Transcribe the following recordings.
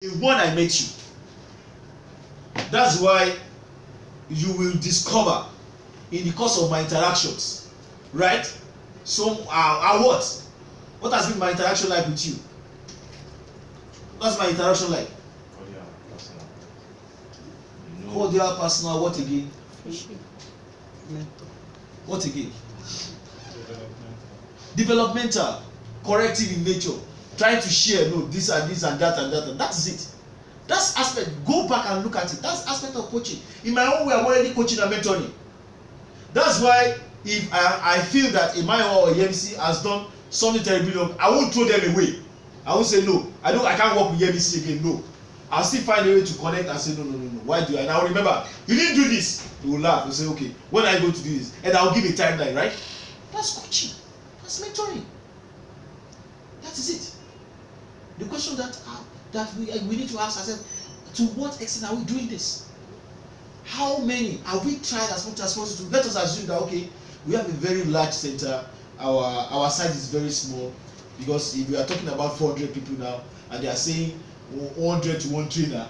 when I met you. That's why you will discover in the course of my interactions, right? So what? What has been my interaction like with you? What's my interaction like? Cordial, personal. Cordial, personal. What again? Mentor. What again? Developmental. Developmental, corrective in nature, trying to share, no, this and this and that and that, and that's it. That's aspect. Go back and look at it. That's aspect of coaching. In my own way, I'm already coaching and mentoring. That's why if I feel that Emmanuel or Yemisi has done something terribly wrong, I won't throw them away. I won't say no. I can't work with Yemisi again. No. I'll still find a way to connect and say no. Why do I? And I'll remember you didn't do this. He will laugh. He'll say okay. When are you going to do this? And I'll give a timeline, right? That's coaching. That's mentoring. That is it. The question that we need to ask ourselves: to what extent are we doing this? How many have we tried as much as possible to let us assume that okay, we have a very large center, our size is very small, because if we are talking about 400 people now and they are saying 100 to 1 trainer,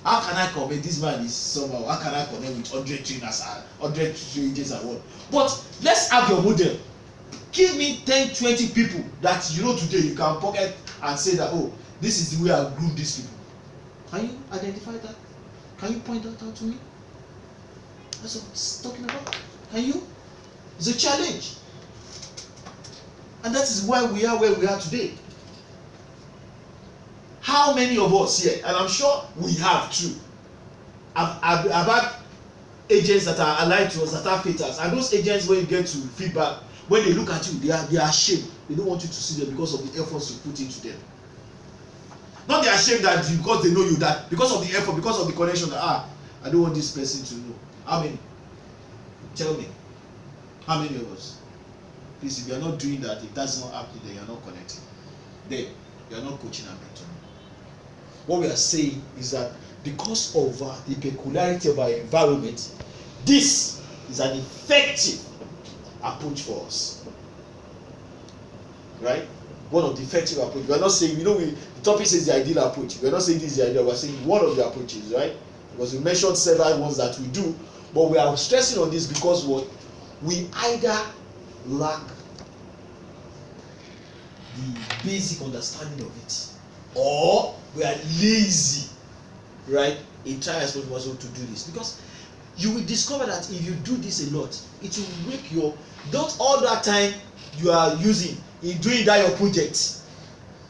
how can I connect? This man is somehow, how can I connect with 100 trainers, 100 trainers and what? But let's have your model. Give me 10, 20 people that you know today you can pocket and say that, oh, this is the way I group these people. Can you identify that? Can you point that out to me? That's what I'm talking about. Can you? It's a challenge. And that is why we are where we are today. How many of us here, and I'm sure we have too, I've had agents that are allied to us, that are faiters, and those agents, when you get to feedback, when they look at you, they are ashamed. They don't want you to see them because of the efforts you put into them. Not they are ashamed that because they know you, that because of the effort, because of the connection, that I don't want this person to know. How many? Tell me. How many of us? Please, if you are not doing that, if that's not happening, then you are not connecting. Then you are not coaching and mentoring. What we are saying is that because of the peculiarity of our environment, this is an effective approach for us. Right? One of the effective approaches. We are not saying, the topic says the ideal approach. We are not saying this is the ideal. We are saying one of the approaches, right? Because we mentioned several ones that we do, but we are stressing on this because what? We either lack the basic understanding of it, or we are lazy, right, in trying as much as possible to do this. Because you will discover that if you do this a lot, it will make not all that time you are using in doing that your project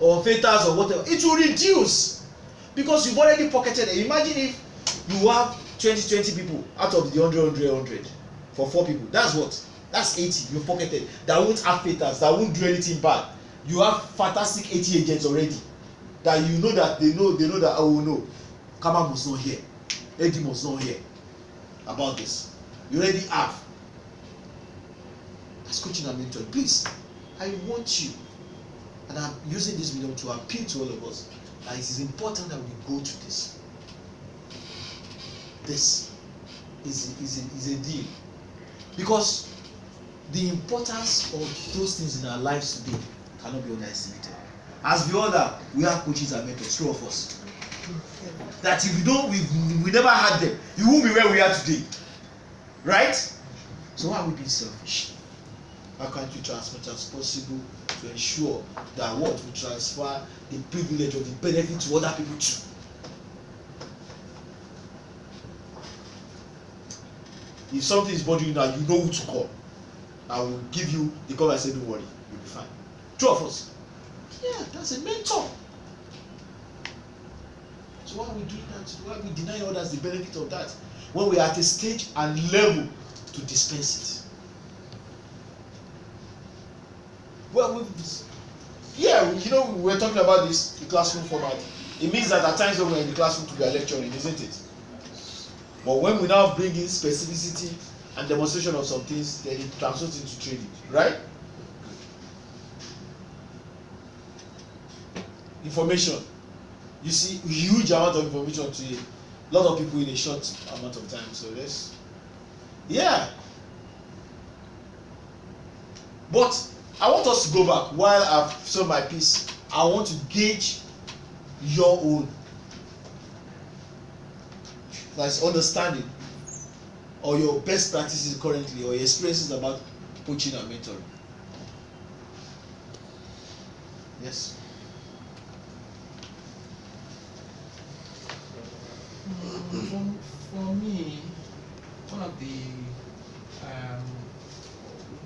or filters or whatever, it will reduce because you've already pocketed it. Imagine if you have 20 people out of the 100 for 4 people. That's 80 you've pocketed that won't have filters, that won't do anything bad. You have fantastic 80 agents already that you know that they know that, oh no, Kama must not hear, Eddie must not hear about this. You already have. That's coaching and mentoring. Please, I want you, and I'm using this medium to appeal to all of us, that it is important that we go to this. This is a deal, because the importance of those things in our lives today cannot be underestimated. As the other, we have coaches and mentors, two of us. That if we never had them, you won't be where we are today, right? So why are we being selfish? How can't you try as much as possible to ensure that what we transfer the privilege or the benefit to other people too? If something is bothering you now, you know who to call. I will give you the call and say, don't worry, you'll be fine. Two of us. Yeah, that's a mentor. So why are we doing that? Why are we denying others the benefit of that when we are at a stage and level to dispense it? Well, we were talking about this, the classroom format. It means that at times when we're in the classroom to be lecturing, isn't it? But when we now bring in specificity and demonstration of some things, then it translates into training, right? Information. You see a huge amount of information to a lot of people in a short amount of time. So but I want us to go back. While I've shown my piece, I want to gauge your own. That's understanding or your best practices currently or your experiences about coaching and mentoring. Yes. For me, one of the um,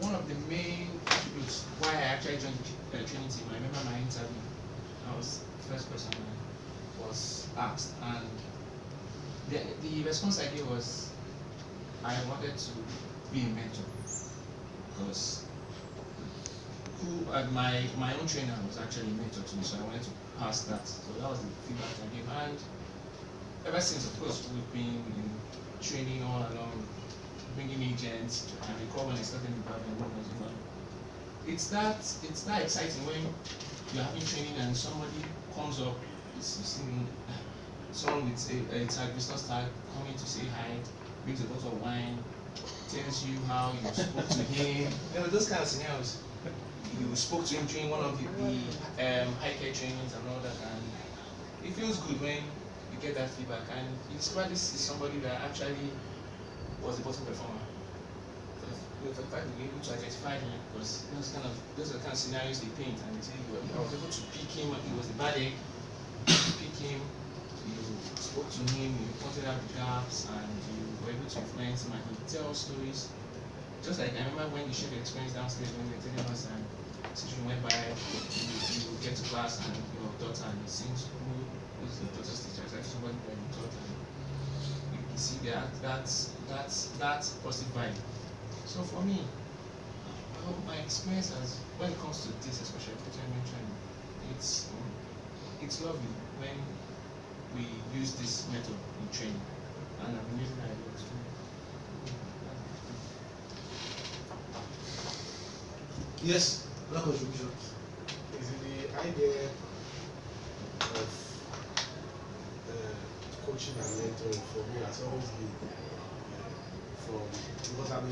one of the main attributes why I actually joined the training team. I remember my interview. I was the first person I was asked, and the response I gave was I wanted to be a mentor because my own trainer was actually a mentor to me, so I wanted to pass that. So that was the feedback I gave, and ever since, of course, we've been in training all along, bringing agents, and recall when I started in Babylon. It's that exciting when you're having training and somebody comes up, someone with a tag, business tag, coming to say hi, brings a bottle of wine, tells you how you spoke to him. You know, those kind of scenarios. You spoke to him during one of the high care trainings and all that, and it feels good when you get that feedback. And you discover this is somebody that actually was a bottom performer. For the fact that you're able to identify him, because those are the kind of scenarios they paint, and they say I was able to pick him. He was a bad egg. You pick him. You spoke to him. You pointed out the gaps, and you were able to influence him. And he tells stories. Just like I remember when you shared the experience downstairs when you were telling us, and situation went by, you get to class and your daughter and it seems who is the daughter's teacher, it's actually somebody that you taught, and you see that positive vibe. So for me, my experience as when it comes to this, especially coaching and mentoring, it's lovely when we use this method in training, and I'm using that a lot too. Yes. No contribution. Is it the idea of coaching and mentoring for me has always been because I'm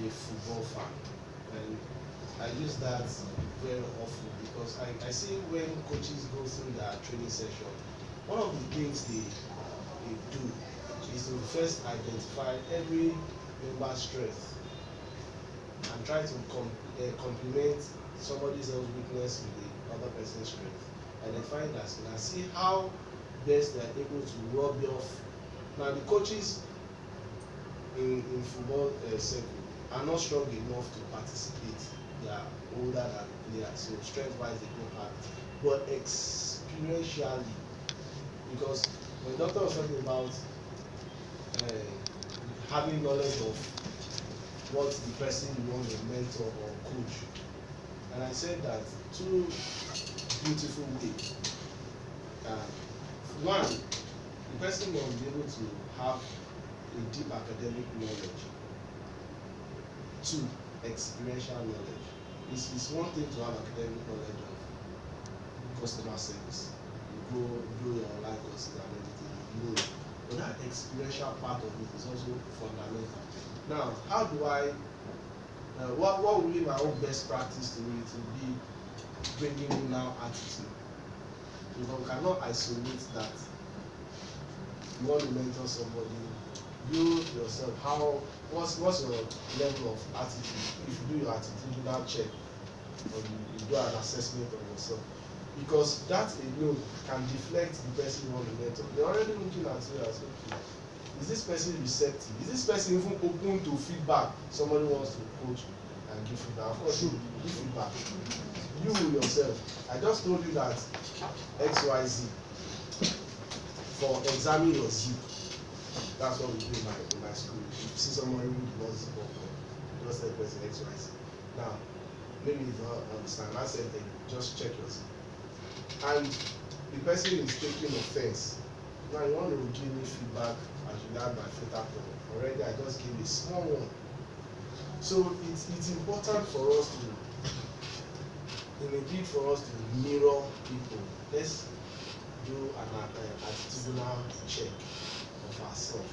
a football fan, and I use that very often because I see when coaches go through their training session, one of the things they do is to first identify every member's strength and try to complement somebody else's weakness with the other person's strength, and then find that and see how best they are able to rub it off. Now the coaches in football circle are not strong enough to participate. They are older than players, so strength-wise they don't have it. But experientially, because when doctor was talking about having knowledge of what the person you want to mentor or coach, and I said that two beautiful ways. One, the person must be able to have a deep academic knowledge. Two, experiential knowledge. It's one thing to have academic knowledge of customer service. You grow your online courses and everything, you know it. But that experiential part of it is also fundamental. Now, how do I, what would be my own best practice to me to be bringing in now attitude? Because we cannot isolate that. You want to mentor somebody, you yourself, what's your level of attitude? If you do your attitudinal check, or you do an assessment of yourself, because that alone can deflect the person you want to mentor. They're already looking at you as, okay, is this person receptive? Is this person even open to feedback? Somebody wants to coach and give feedback. Of course, you give feedback. You yourself, I just told you that XYZ for examine your zip. That's what we do in my school. If you see somebody who does zip up, you just tell the person XYZ. Now, maybe you don't understand. I said just check your zip. And the person is taking offense. Now you want to give me feedback as regard my filter tone. Already I just gave a small one. So it's important for us to, in a bid for us to mirror people, let's do an attitudinal check of ourselves.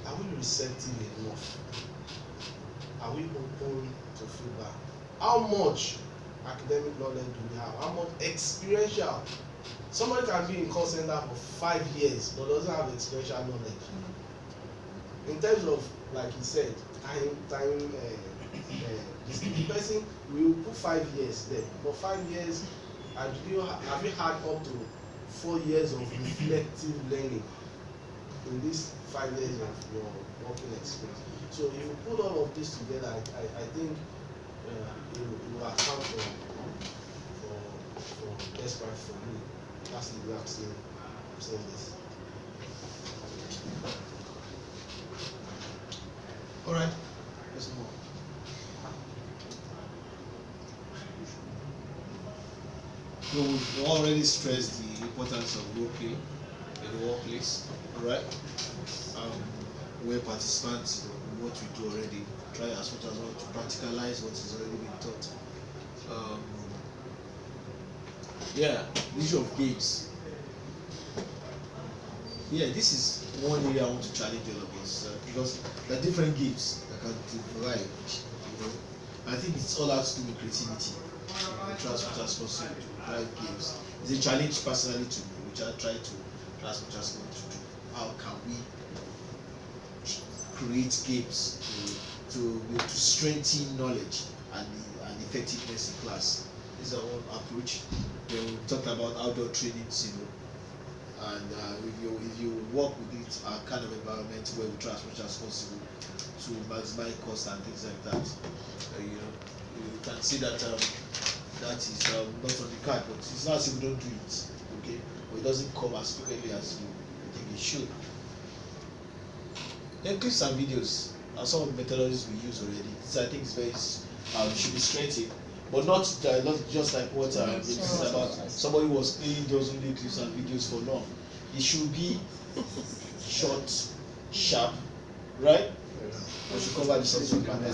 Are we receptive enough? Are we open to feedback? How much academic knowledge do we have? How much experiential? Somebody can be in call center for 5 years but doesn't have experiential knowledge. In terms of, like you said, time the person will put 5 years there, but 5 years, have you had up to 4 years of reflective learning in this 5 years of your working experience? So if you put all of this together, I think it will account for best part for me. That's the way I'm saying this. All right, let's move on. So we've already stressed the importance of role play in the workplace, all right? Where participants, what we do already, try as much as well to practicalize what is already been taught. Yeah, the issue of games. Yeah, this is one area I want to challenge all of us because there are different games that can provide. You know, I think it's all has to do with creativity. Try as much as possible to drive games. It's a challenge personally to me, which I try to try as much as possible to do. How can we create games to strengthen knowledge and effectiveness in class? This is our own approach. Then we talked about outdoor trainings, you know. And if you work with it, a kind of environment where we try as much as possible to maximize cost and things like that, you know, you can see that that is not on the card, but it's not as if we don't do it, okay? But it doesn't come as quickly as we think it should. Then clips and videos are some of the methodologies we use already. So I think it's very should be strengthened. But not just like what this is about. Somebody was playing those only clips and videos for long. It should be short, sharp, right? We should cover the subject matter.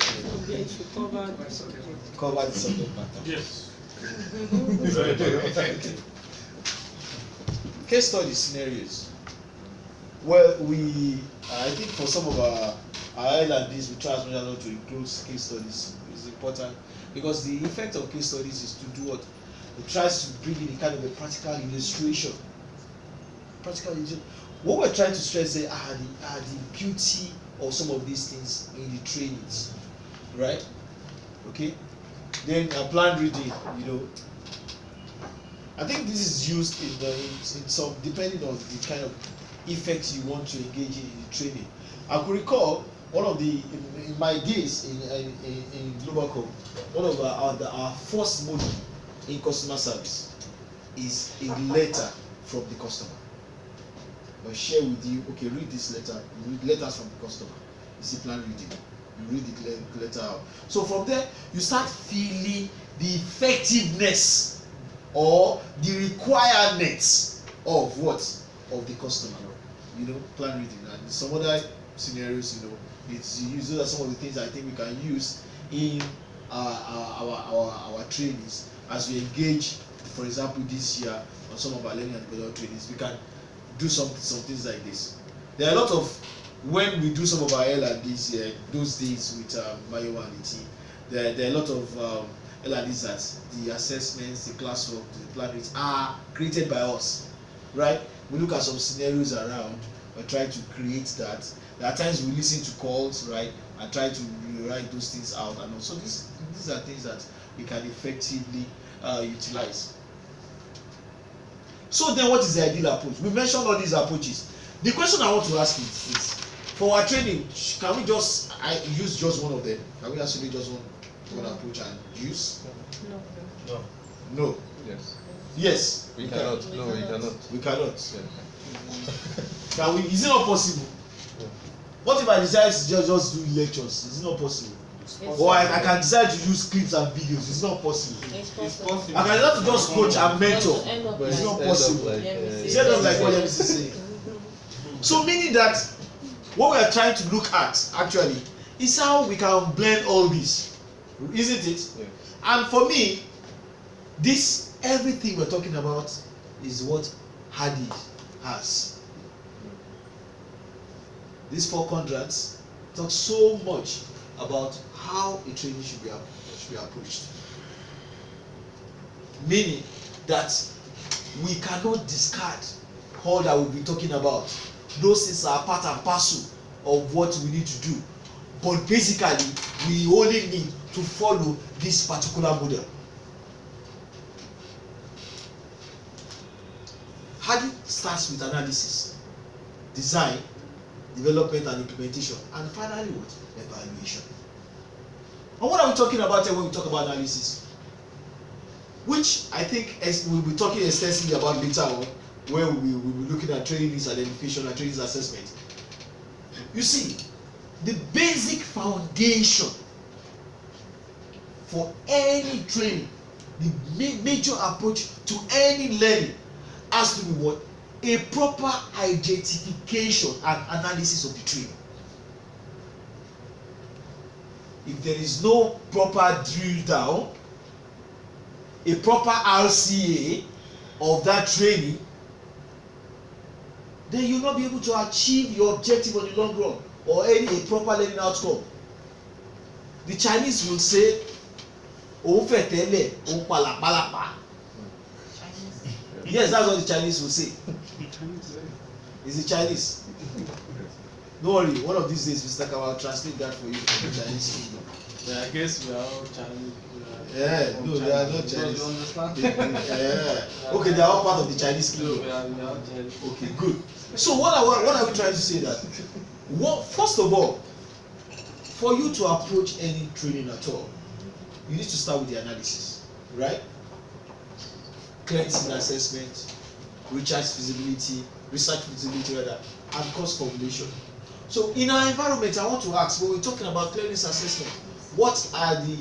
Cover the subject matter. Yes. Case study scenarios. Well, I think for some of our L&Ds, we try as much as possible to include case studies. It's important. Because the effect of case studies is to do what? It tries to bring in a kind of a practical illustration. What we're trying to stress there are the beauty of some of these things in the trainings, right? Okay. Then planned reading, you know. I think this is used in some, depending on the kind of effects you want to engage in the training. I could recall one of the in my days in Globacom, one of our first module in customer service is a letter from the customer. I'll share with you, okay, read this letter. You read letters from the customer. You see plan reading. You read the letter out. So from there, you start feeling the effectiveness or the requirements of what? Of the customer. You know, plan reading. And some other scenarios, you know, those are some of the things I think we can use in our trainings as we engage, for example, this year on some of our learning and development trainings. We can do some things like this. There are a lot of, when we do some of our L&Ds here, those days with Mayo and ET, there are a lot of L&Ds that the assessments, the classwork, the plannings are created by us, right? We look at some scenarios around, we try to create that. There are times we listen to calls, right, and try to rewrite those things out, and also these are things that we can effectively utilize. So then, what is the ideal approach? We mentioned all these approaches. The question I want to ask is for our training, can we just use just one of them? Can we actually just one approach and use? No. No. Yes. Yes. We cannot. No, we cannot. We cannot. Yeah. Can we? Is it not possible? Yeah. What if I decide to just do lectures? Is it not possible? Or I can decide to use clips and videos. It's not possible. It's It's possible. possible. I can not just coach and mentor. But It's not end up possible. like, It's not like what MC is saying. So meaning that what we are trying to look at actually is how we can blend all this, isn't it? Yeah. And for me, this everything we're talking about is what Hadid has. These 4 quadrants talk so much about how a training should be approached. Meaning that we cannot discard all that we'll be talking about. Those things are part and parcel of what we need to do. But basically, we only need to follow this particular model. Harding starts with analysis, design, development and implementation, and finally what? Evaluation. And what are we talking about here when we talk about analysis? Which I think we'll be talking extensively about later on, where we will be looking at training needs identification and training needs assessment. You see, the basic foundation for any training, the major approach to any learning has to be what? A proper identification and analysis of the training. If there is no proper drill down, a proper RCA of that training, then you will not be able to achieve your objective on the long run or a proper learning outcome. The Chinese will say, "Òun fẹ́ tẹ́lẹ̀, òun palapalapa." Yes, that's what the Chinese will say. It's the Chinese. Don't worry, one of these days Mr. Kawa will translate that for you from the Chinese. Yeah, I guess we are all Chinese. Yeah, no, they are not Chinese. You understand? Yeah. Okay, they are all part of the Chinese kingdom. We are all Chinese. Okay, good. So what are we trying to say that? First of all, for you to approach any training at all, you need to start with the analysis, right? Client assessment, research feasibility rather, and cost formulation. So in our environment, I want to ask, when we're talking about clearness assessment, what are the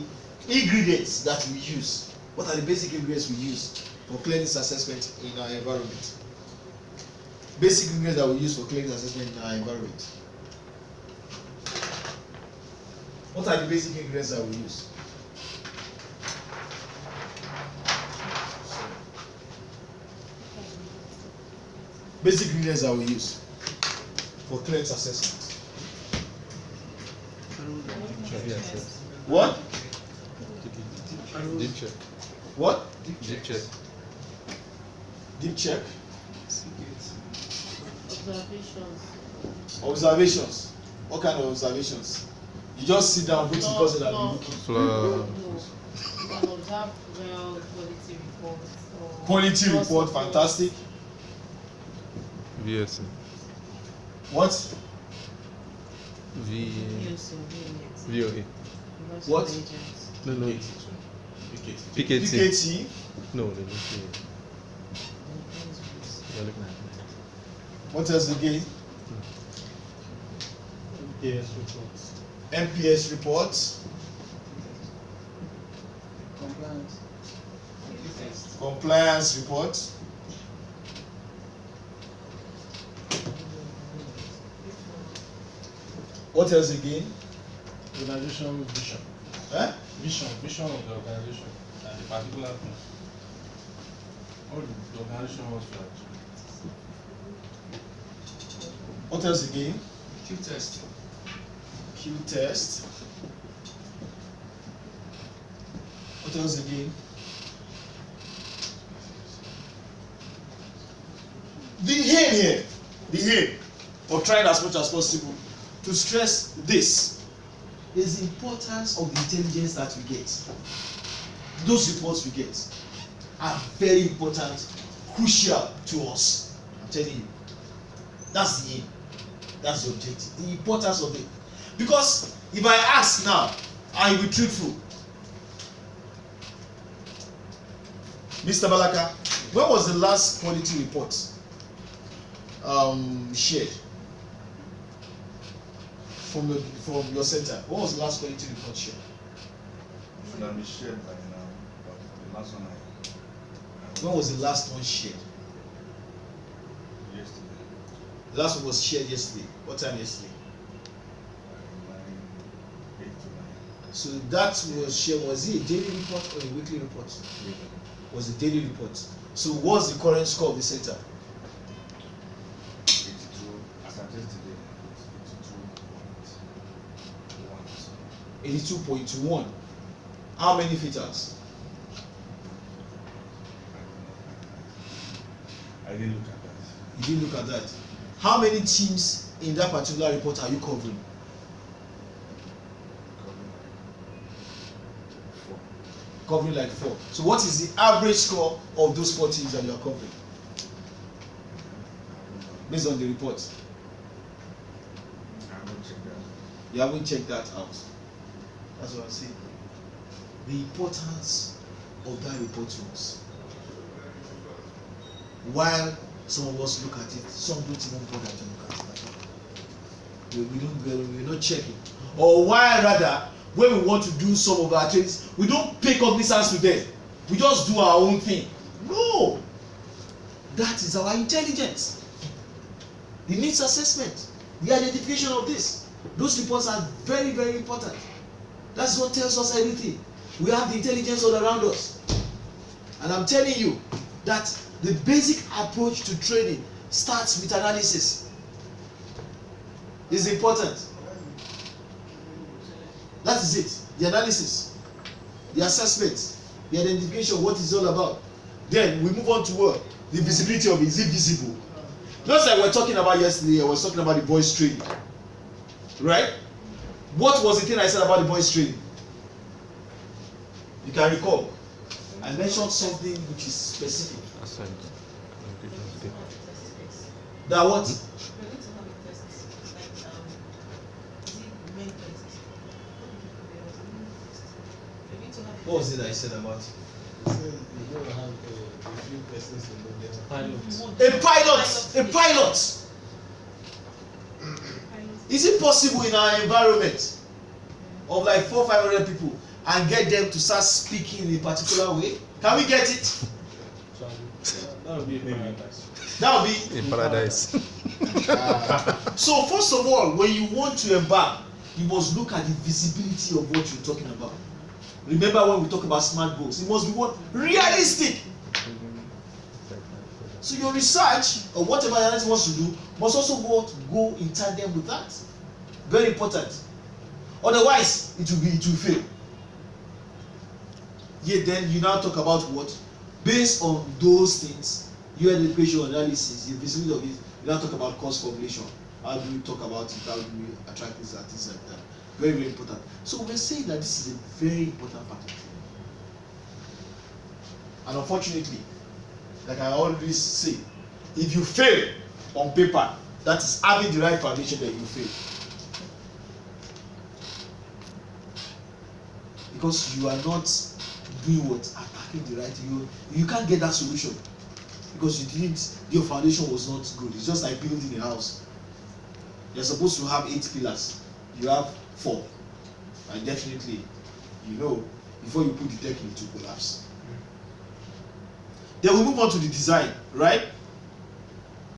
ingredients that we use? What are the basic ingredients we use for clearness assessment in our environment? Basic ingredients that we use for clearness assessment in our environment. What are the basic ingredients that we use? Basic ingredients that we use for clearance assessment. What? Deep check. What? Deep check. Deep check. Observations. Observations. What kind of observations? You just sit down, put the person and be looking. Flow. You can observe well quality reports. Quality report, fantastic. VSC. What? VOA. What? No, no. PKT. PKT. PKT. No, no, no. You're looking at What else again? Yes, reports. MPS reports. Compliance. Compliance reports. What else again? Organization vision. Eh? Vision of the organization and the particular thing. All the organization wants to achieve. What else again? Q test. Q test. What else again? The aim of trying as much as possible to stress this is the importance of the intelligence that we get. Those reports we get are very important, crucial to us. I'm telling you. That's the aim. That's the objective. The importance of it. Because if I ask now, I will be truthful. Mr. Balaka, when was the last quality report shared from your center? When was the last quality report shared? Should have been shared by now, but the last one I When was the last one shared? yesterday. The last one was shared yesterday. What time yesterday? 8 to 9. So that was shared. Was it a daily report or a weekly report? Was a daily report. So what's the current score of the center? 82, as at yesterday, 82.1. 82.1. How many fatals? I didn't look at that. You didn't look at that. How many teams in that particular report are you covering? Covering like 4. So what is the average score of those 4 teams that you are covering? Based on the report. I haven't checked that. You haven't checked that out. That's what I'm saying. The importance of that report to us. While some of us look at it, some don't even bother to look at it. We're not checking. Or while rather, when we want to do some of our things, we don't pay cognizance to them. We just do our own thing. No! That is our intelligence. The needs assessment, the identification of this. Those reports are very, very important. That's what tells us everything. We have the intelligence all around us. And I'm telling you that the basic approach to trading starts with analysis. It's important. That is it. The analysis, the assessment, the identification, what it's all about. Then we move on to what? The visibility of it. Is it visible? Just like we were talking about yesterday, I was talking about the boys trading. Right? What was the thing I said about the boys trading? You can recall. I mentioned something which is specific. Aside. That what? What was it I said about? You said you're going to have a few persons in the Pilot. A pilot. A pilot. Is it possible in our environment of like 400-500 people and get them to start speaking in a particular way? Can we get it? That would be a paradise. That would be. In paradise. So first of all, when you want to embark, you must look at the visibility of what you're talking about. Remember when we talk about smart goals, it must be what? Realistic. So your research or whatever analyst wants to do must also go in tandem with that. Very important. Otherwise, it will fail. Yet then you now talk about what? Based on those things, your education analysis, the visibility of it, you now talk about cost formulation. How do we talk about it? How do we attract this and things like that? Very, very important. So we're saying that this is a very important part of it. And unfortunately, like I always say, if you fail on paper, that is having the right foundation that you fail. Because you are not doing what? Attacking the right thing. You can't get that solution. Because your foundation was not good. It's just like building a house. You're supposed to have 8 pillars. You have 4. And definitely, before you put the deck, it will collapse. Then we move on to the design, right?